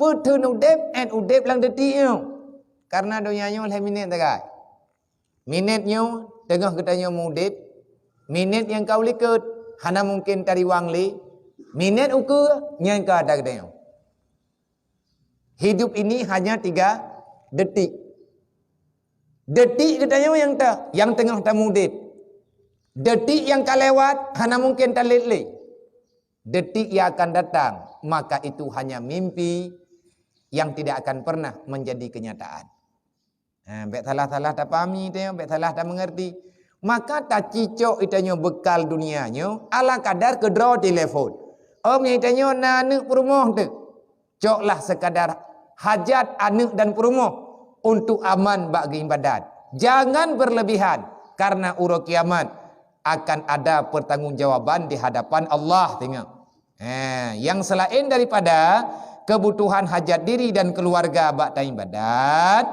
Putun udep and udep lang detinya. Karena dunianya oleh minit tagai. Minitnya tengah katanya mudip. Minit yang kau likut hana mungkin tari wangli. Minit ukur yang kau ada katanya. Hidup ini hanya 3 detik. Detik katanya yang tengah tak mudip. Detik yang kau lewat hana mungkin tak litli. Detik yang akan datang maka itu hanya mimpi yang tidak akan pernah menjadi kenyataan. Baik salah-salah tak pahami dia, baik salah tak mengerti. Maka tak cicok itanya bekal dunianya ala kadar kedra telefon. Itanya na anak perumah tu. Coklah sekadar hajat anak dan perumah untuk aman bagi ibadat. Jangan berlebihan karena urut kiamat akan ada pertanggungjawaban di hadapan Allah. Tengok. Yang selain daripada kebutuhan hajat diri dan keluarga bakta ibadat,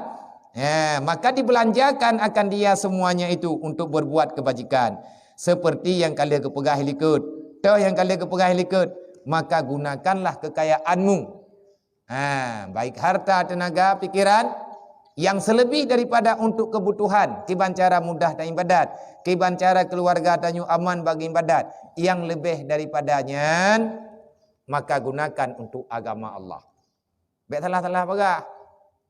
maka dibelanjakan akan dia semuanya itu untuk berbuat kebajikan. Seperti yang kalian kepegah likut. Tahu yang kalian kepegah likut, maka gunakanlah kekayaanmu. Baik harta, tenaga, pikiran yang selebih daripada untuk kebutuhan kiban cara mudah dan ibadat, kiban cara keluarga tanyu aman bagi ibadat, yang lebih daripadanya maka gunakan untuk agama Allah. Baik salah-salah pegah.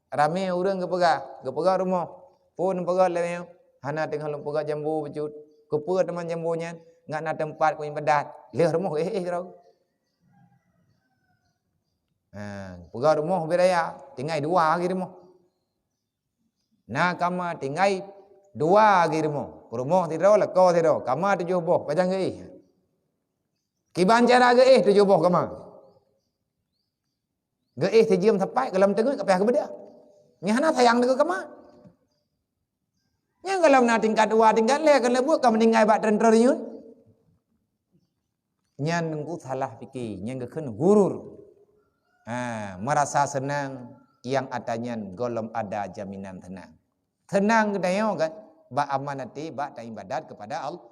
Ramai orang kepegah rumah. Pun pegah lewat. Hana tengah lu pegah jambu becut. Kepegah teman jambunya. Nggak nak tempat ku ibadat. Leh rumah kau. Pegah rumah beraya. Tinggal 2 lagi rumah. Nah kama tinggal 2 lagi rumah. Rumah tidak lekau tidak. Kama 7 boh. Pajang ke Kiban cara geih 7 boh kama. Geih terjiam sampai dalam tengah kapeh ke beda. Nyana sayang dekat kama. Yang kalau nak tingkat 2 tingkat le kan lebut kamu tinggal bak triliun. Nyan nunggu salah fikir, nyan keun gurur. Merasa senang yang adanya golom ada jaminan tenang. Tenang kedayo kan, bak amanati, bak ibadat kepada Allah.